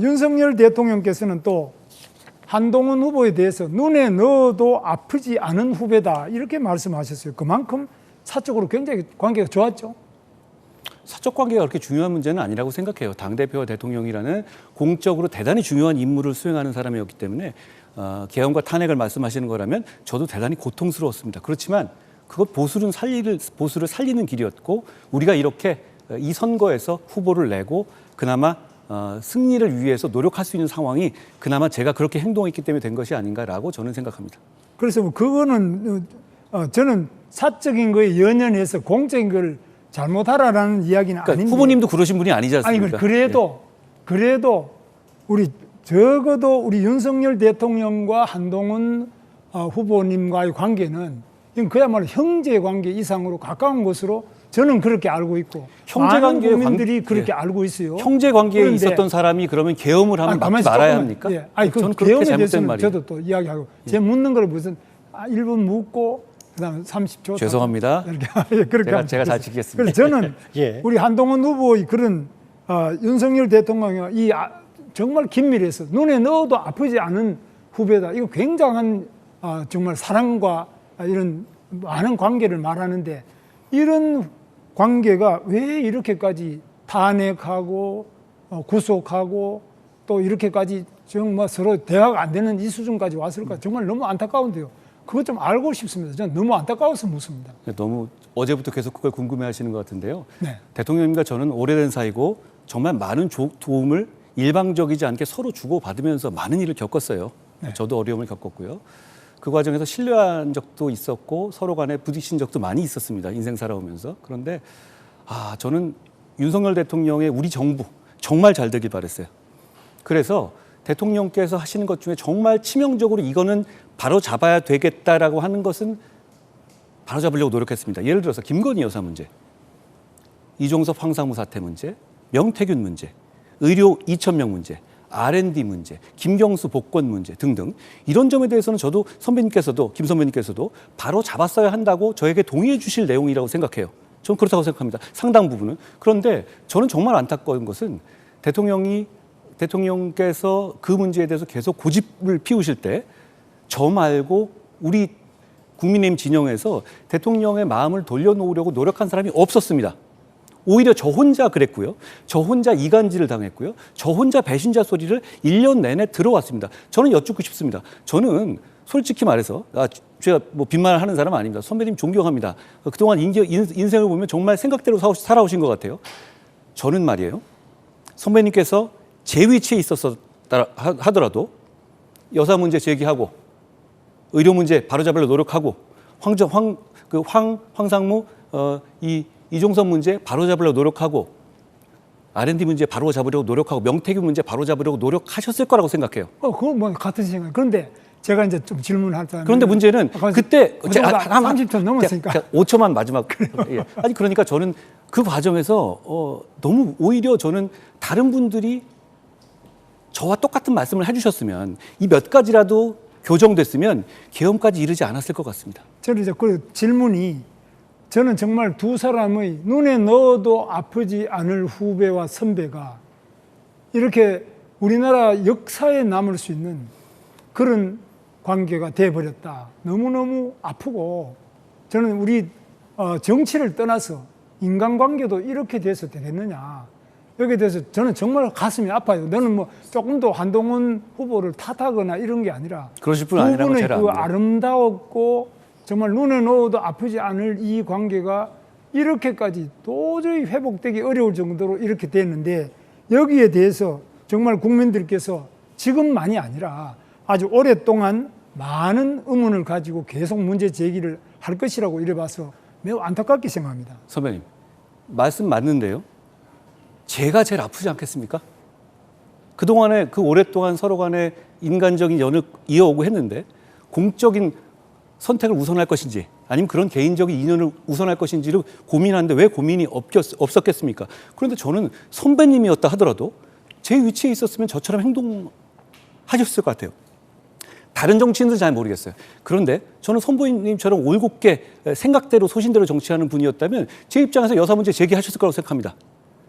윤석열 대통령께서는 또 한동훈 후보에 대해서 눈에 넣어도 아프지 않은 후배다 이렇게 말씀하셨어요. 그만큼 사적으로 굉장히 관계가 좋았죠. 사적 관계가 그렇게 중요한 문제는 아니라고 생각해요. 당대표와 대통령이라는 공적으로 대단히 중요한 임무를 수행하는 사람이었기 때문에 계엄과 탄핵을 말씀하시는 거라면 저도 대단히 고통스러웠습니다. 그렇지만 그것 보수를 살리는 길이었고 우리가 이렇게 이 선거에서 후보를 내고 그나마 승리를 위해서 노력할 수 있는 상황이 그나마 제가 그렇게 행동했기 때문에 된 것이 아닌가라고 저는 생각합니다. 그래서 뭐 그거는 저는 사적인 거에 연연해서 공적인 걸 잘못하라라는 이야기는 그러니까 아닌데. 후보님도 그러신 분이 아니지 않습니까? 아니 그래도 우리 적어도 우리 윤석열 대통령과 한동훈 후보님과의 관계는 이건 그야말로 형제 관계 이상으로 가까운 것으로 저는 그렇게 알고 있고 많은 국민들이 그렇게 알고 있어요. 형제 관계에 있었던 사람이 그러면 계엄을 하면 막지 말아야 합니까? 예. 아니 저는 그 그렇게 계엄에 대해서는 말이에요. 저도 또 이야기하고 제 묻는 걸 무슨 1분 묻고 그다음 30초 죄송합니다. 이렇게 제가 잘 지키겠습니다. 그래서 저는 예. 우리 한동훈 후보의 그런 윤석열 대통령이 이 정말 긴밀해서 눈에 넣어도 아프지 않은 후배다. 이거 굉장한 정말 사랑과 이런 많은 관계를 말하는데 이런 관계가 왜 이렇게까지 탄핵하고 구속하고 또 이렇게까지 정말 서로 대화가 안 되는 이 수준까지 왔을까 정말 너무 안타까운데요. 그것 좀 알고 싶습니다. 저는 너무 안타까워서 묻습니다. 너무 어제부터 계속 그걸 궁금해하시는 것 같은데요. 네. 대통령님과 저는 오래된 사이고 정말 많은 도움을 일방적이지 않게 서로 주고받으면서 많은 일을 겪었어요. 네. 저도 어려움을 겪었고요. 그 과정에서 신뢰한 적도 있었고 서로 간에 부딪힌 적도 많이 있었습니다. 인생 살아오면서. 그런데 저는 윤석열 대통령의 우리 정부 정말 잘 되길 바랬어요. 그래서 대통령께서 하시는 것 중에 정말 치명적으로 이거는 바로 잡아야 되겠다라고 하는 것은 바로 잡으려고 노력했습니다. 예를 들어서 김건희 여사 문제, 이종섭 황상무 사태 문제, 명태균 문제, 의료 2,000명 문제, R&D 문제, 김경수 복권 문제 등등 이런 점에 대해서는 저도 김 선배님께서도 바로 잡았어야 한다고 저에게 동의해 주실 내용이라고 생각해요. 저는 그렇다고 생각합니다. 상당 부분은. 그런데 저는 정말 안타까운 것은 대통령께서 그 문제에 대해서 계속 고집을 피우실 때 저 말고 우리 국민의힘 진영에서 대통령의 마음을 돌려놓으려고 노력한 사람이 없었습니다. 오히려 저 혼자 그랬고요. 저 혼자 이간질을 당했고요. 저 혼자 배신자 소리를 1년 내내 들어왔습니다. 저는 여쭙고 싶습니다. 저는 솔직히 말해서 제가 뭐 빈말을 하는 사람 아닙니다. 선배님 존경합니다. 그동안 인생을 보면 정말 생각대로 살아오신 것 같아요. 저는 말이에요. 선배님께서 제 위치에 있었다 하더라도 여사 문제 제기하고 의료 문제 바로잡으려 노력하고 황상무 이종섭 문제 바로잡으려고 노력하고 R&D 문제 바로잡으려고 노력하고 명태균 문제 바로잡으려고 노력하셨을 거라고 생각해요. 그건 뭐 같은 생각. 그런데 제가 이제 좀 질문할 때 그런데 문제는 그때 30초 넘었으니까 5초만 마지막. 예. 아니 그러니까 저는 그 과정에서 너무 오히려 저는 다른 분들이 저와 똑같은 말씀을 해주셨으면 이 몇 가지라도 교정됐으면 계엄까지 이르지 않았을 것 같습니다. 저는 이제 그 질문이 저는 정말 두 사람의 눈에 넣어도 아프지 않을 후배와 선배가 이렇게 우리나라 역사에 남을 수 있는 그런 관계가 돼버렸다. 너무너무 아프고 저는 우리 정치를 떠나서 인간관계도 이렇게 돼서 되겠느냐. 여기에 대해서 저는 정말 가슴이 아파요. 너는 뭐 조금 더 한동훈 후보를 탓하거나 이런 게 아니라 그러실 분 아니라고 제가 그 아름다웠고 정말 눈에 넣어도 아프지 않을 이 관계가 이렇게까지 도저히 회복되기 어려울 정도로 이렇게 됐는데 여기에 대해서 정말 국민들께서 지금만이 아니라 아주 오랫동안 많은 의문을 가지고 계속 문제 제기를 할 것이라고 이래 봐서 매우 안타깝게 생각합니다. 선배님, 말씀 맞는데요. 제가 제일 아프지 않겠습니까? 그동안에 그 오랫동안 서로 간에 인간적인 연을 이어오고 했는데 공적인 선택을 우선할 것인지 아니면 그런 개인적인 인연을 우선할 것인지를 고민하는데 왜 고민이 없었겠습니까? 그런데 저는 선배님이었다 하더라도 제 위치에 있었으면 저처럼 행동하셨을 것 같아요. 다른 정치인들은 잘 모르겠어요. 그런데 저는 선배님처럼 올곧게 생각대로 소신대로 정치하는 분이었다면 제 입장에서 여사 문제 제기하셨을 거라고 생각합니다.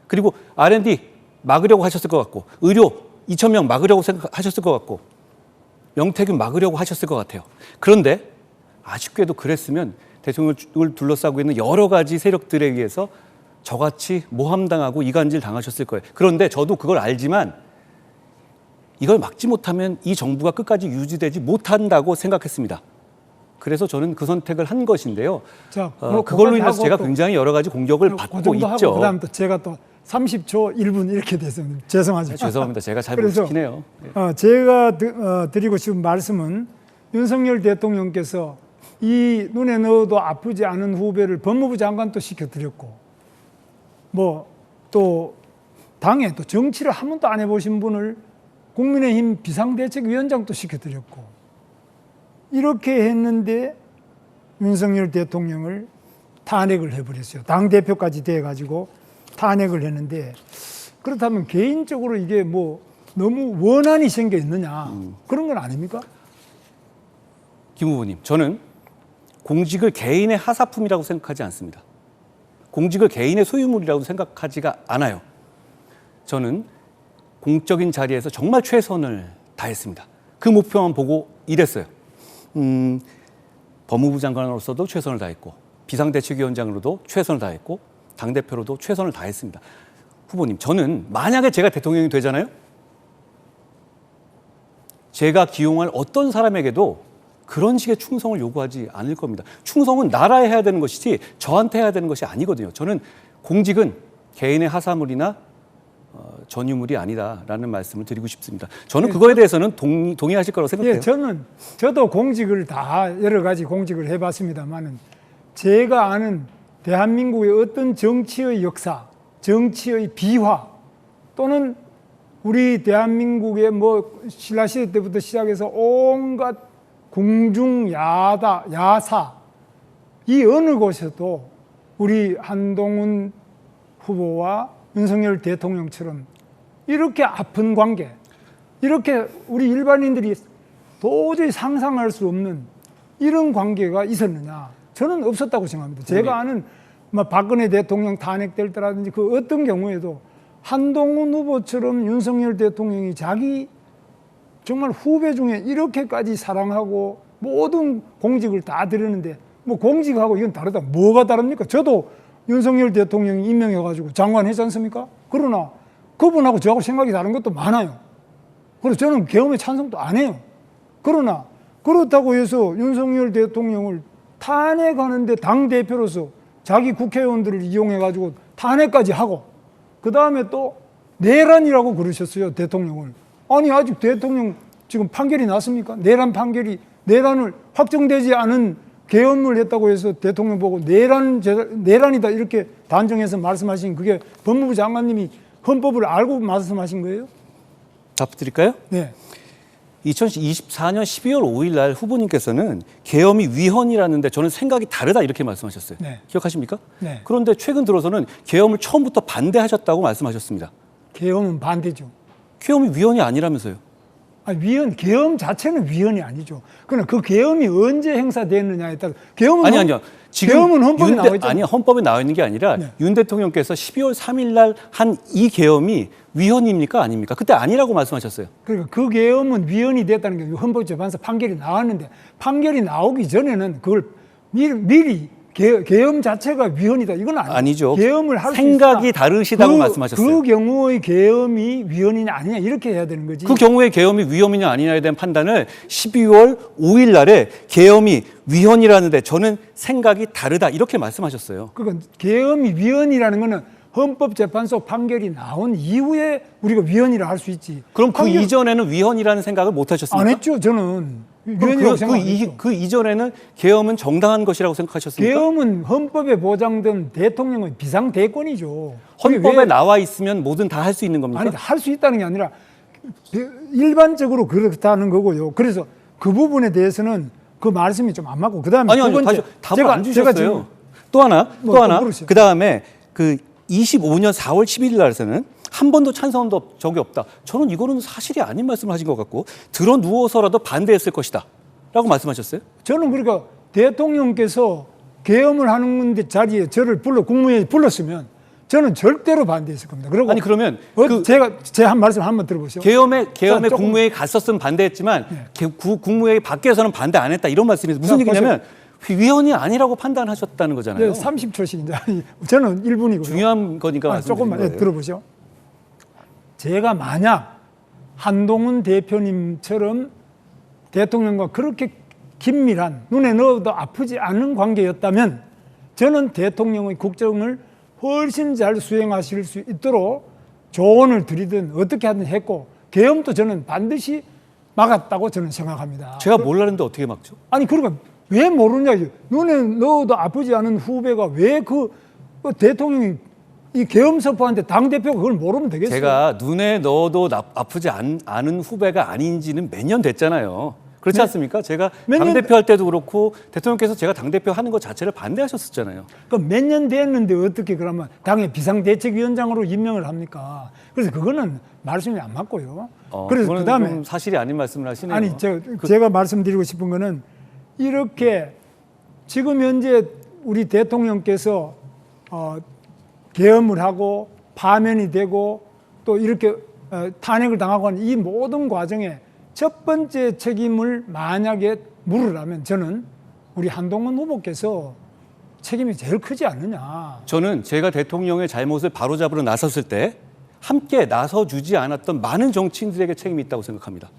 그리고 R&D 막으려고 하셨을 것 같고 의료 2,000명 막으려고 생각하셨을 것 같고 명태균 막으려고 하셨을 것 같아요. 그런데 아쉽게도 그랬으면 대통령을 둘러싸고 있는 여러 가지 세력들에 의해서 저같이 모함당하고 이간질 당하셨을 거예요. 그런데 저도 그걸 알지만 이걸 막지 못하면 이 정부가 끝까지 유지되지 못한다고 생각했습니다. 그래서 저는 그 선택을 한 것인데요. 자, 그걸로 인해서 제가 굉장히 여러 가지 공격을 받고 있죠. 그다음 또 제가 또 30초 1분 이렇게 돼서 죄송하죠. 죄송합니다. 제가 잘 못 그래서, 지키네요. 제가 드리고 싶은 말씀은 윤석열 대통령께서 이 눈에 넣어도 아프지 않은 후배를 법무부 장관도 시켜드렸고 뭐 또 당에 또 정치를 한 번도 안 해보신 분을 국민의힘 비상대책위원장도 시켜드렸고 이렇게 했는데 윤석열 대통령을 탄핵을 해버렸어요. 당대표까지 돼가지고 탄핵을 했는데 그렇다면 개인적으로 이게 뭐 너무 원한이 생겨 있느냐 그런 건 아닙니까? 김 후보님, 저는 공직을 개인의 하사품이라고 생각하지 않습니다. 공직을 개인의 소유물이라고 생각하지가 않아요. 저는 공적인 자리에서 정말 최선을 다했습니다. 그 목표만 보고 일했어요. 법무부 장관으로서도 최선을 다했고 비상대책위원장으로도 최선을 다했고 당대표로도 최선을 다했습니다. 후보님, 저는 만약에 제가 대통령이 되잖아요. 제가 기용할 어떤 사람에게도 그런 식의 충성을 요구하지 않을 겁니다. 충성은 나라에 해야 되는 것이지 저한테 해야 되는 것이 아니거든요. 저는 공직은 개인의 하사물이나 전유물이 아니다라는 말씀을 드리고 싶습니다. 저는 그거에 대해서는 동의하실 거라고 생각해요. 예, 저도 공직을 다 여러 가지 공직을 해봤습니다만은 제가 아는 대한민국의 어떤 정치의 역사, 정치의 비화 또는 우리 대한민국의 뭐 신라시대 때부터 시작해서 온갖 궁중 야사 이 어느 곳에도 우리 한동훈 후보와 윤석열 대통령처럼 이렇게 아픈 관계, 이렇게 우리 일반인들이 도저히 상상할 수 없는 이런 관계가 있었느냐? 저는 없었다고 생각합니다. 제가 아는 박근혜 대통령 탄핵될 때라든지 그 어떤 경우에도 한동훈 후보처럼 윤석열 대통령이 자기 정말 후배 중에 이렇게까지 사랑하고 모든 공직을 다 드리는데 뭐 공직하고 이건 다르다. 뭐가 다릅니까? 저도 윤석열 대통령이 임명해가지고 장관 했지 않습니까? 그러나 그분하고 저하고 생각이 다른 것도 많아요. 그래서 저는 계엄에 찬성도 안 해요. 그러나 그렇다고 해서 윤석열 대통령을 탄핵하는데 당대표로서 자기 국회의원들을 이용해가지고 탄핵까지 하고 그 다음에 또 내란이라고 그러셨어요. 대통령을. 아니 아직 대통령 지금 판결이 났습니까? 내란을 확정되지 않은 계엄을 했다고 해서 대통령 보고 내란이다 이렇게 단정해서 말씀하신 그게 법무부 장관님이 헌법을 알고 말씀하신 거예요? 답 드릴까요? 네. 2024년 12월 5일 날 후보님께서는 계엄이 위헌이라는데 저는 생각이 다르다 이렇게 말씀하셨어요. 네. 기억하십니까? 네. 그런데 최근 들어서는 계엄을 처음부터 반대하셨다고 말씀하셨습니다. 계엄은 반대죠. 계엄이 위헌이 아니라면서요? 계엄 자체는 위헌이 아니죠. 그러나 그 계엄이 언제 행사됐느냐에 따라 계엄은 아니요. 지금 계엄은 헌법에 나와 있죠. 아니 헌법에 나와 있는 게 아니라 네. 윤 대통령께서 12월 3일 날 한 이 계엄이 위헌입니까 아닙니까? 그때 아니라고 말씀하셨어요. 그러니까 그 계엄은 위헌이 됐다는 게 헌법재판소 판결이 나왔는데 판결이 나오기 전에는 그걸 미리 계엄 자체가 위헌이다. 이건 아니죠. 계엄을 할 수 생각이 다르시다고 말씀하셨어요. 그 경우의 계엄이 위헌이냐 아니냐 이렇게 해야 되는 거지. 그 경우에 계엄이 위헌이냐 아니냐에 대한 판단을 12월 5일 날에 계엄이 위헌이라는데 저는 생각이 다르다 이렇게 말씀하셨어요. 그건 계엄이 위헌이라는 거는 헌법재판소 판결이 나온 이후에 우리가 위헌이라 할 수 있지. 그럼 그 이전에는 위헌이라는 생각을 못 하셨습니까? 안 했죠. 저는. 위헌이라고 생각 안 했죠. 그 이전에는 계엄은 정당한 것이라고 생각하셨습니까? 계엄은 헌법에 보장된 대통령의 비상대권이죠. 헌법에 나와 있으면 뭐든 다 할 수 있는 겁니까? 아니, 할 수 있다는 게 아니라 일반적으로 그렇다는 거고요. 그래서 그 부분에 대해서는 그 말씀이 좀 안 맞고 그다음에 두 번째 답을 안 주셨어요. 또 하나. 물으세요. 그다음에 그 25년 4월 11일 날에서는 한 번도 찬성한 적이 없다. 저는 이거는 사실이 아닌 말씀을 하신 것 같고 들어 누워서라도 반대했을 것이다. 라고 말씀하셨어요? 저는 그러니까 대통령께서 계엄을 하는 자리에 저를 국무회의에 불렀으면 저는 절대로 반대했을 겁니다. 그리고 아니 그러면 제가 한 말씀 한번 들어보시죠. 계엄에 조금- 국무회의 갔었으면 반대했지만 네. 국무회의 밖에서는 반대 안 했다 이런 말씀이세요. 무슨 자, 얘기냐면 위헌이 아니라고 판단하셨다는 거잖아요. 네, 30초씩 이제 저는 1분이고요. 중요한 거니까 말씀드린 조금만 거예요. 들어보죠. 제가 만약 한동훈 대표님처럼 대통령과 그렇게 긴밀한 눈에 넣어도 아프지 않은 관계였다면 저는 대통령의 국정을 훨씬 잘 수행하실 수 있도록 조언을 드리든 어떻게 하든 했고 계엄도 저는 반드시 막았다고 저는 생각합니다. 제가 몰랐는데 어떻게 막죠? 아니 그러니까 왜 모르냐? 눈에 넣어도 아프지 않은 후배가 왜 그 대통령이 이 계엄 선포하는데 당 대표가 그걸 모르면 되겠어요? 제가 눈에 넣어도 아프지 않은 후배가 아닌지는 몇 년 됐잖아요. 그렇지 네. 않습니까? 제가 몇 년- 당대표 할 때도 그렇고 대통령께서 제가 당대표 하는 것 자체를 반대하셨었잖아요. 그럼 몇 년 됐는데 어떻게 그러면 당의 비상대책위원장으로 임명을 합니까? 그래서 그거는 말씀이 안 맞고요. 그래서 그거는 그다음에 좀 사실이 아닌 말씀을 하시네요. 아니 제가 말씀드리고 싶은 거는 이렇게 지금 현재 우리 대통령께서 계엄을 하고 파면이 되고 또 이렇게 탄핵을 당하고 하는 이 모든 과정에 첫 번째 책임을 만약에 물으라면 저는 우리 한동훈 후보께서 책임이 제일 크지 않느냐. 저는 제가 대통령의 잘못을 바로잡으러 나섰을 때 함께 나서주지 않았던 많은 정치인들에게 책임이 있다고 생각합니다.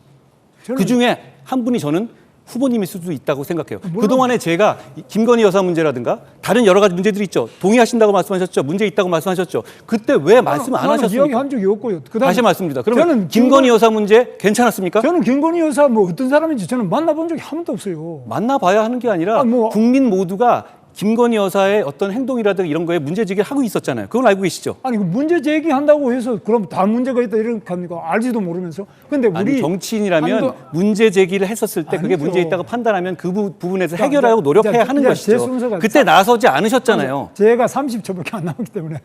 저는 그 중에 한 분이 저는 후보님일 수도 있다고 생각해요. 물론- 그동안에 제가 김건희 여사 문제라든가 다른 여러 가지 문제들이 있죠. 동의하신다고 말씀하셨죠. 문제 있다고 말씀하셨죠. 그때 왜 말씀 안 나는 하셨습니까? 이야기한 적이 없고요. 그다음에 다시 말씀드립니다. 그러면 저는 김건희 여사 문제 괜찮았습니까? 저는 김건희 여사 뭐 어떤 사람인지 저는 만나본 적이 한 번도 없어요. 만나봐야 하는 게 아니라 뭐- 국민 모두가 김건희 여사의 어떤 행동이라든가 이런 거에 문제제기를 하고 있었잖아요. 그건 알고 계시죠? 아니 그 문제 제기한다고 해서 그럼 다 문제가 있다 이렇게 합니까? 알지도 모르면서. 근데 우리 아니 정치인이라면 한도- 문제 제기를 했었을 때 그게 아니죠. 문제 있다고 판단하면 그 부분에서 자, 해결하려고 이제- 노력해야 이제- 하는 이제 제 것이죠. 순서가 그때 나서지 않으셨잖아요. 제가 30초밖에 안 남았기 때문에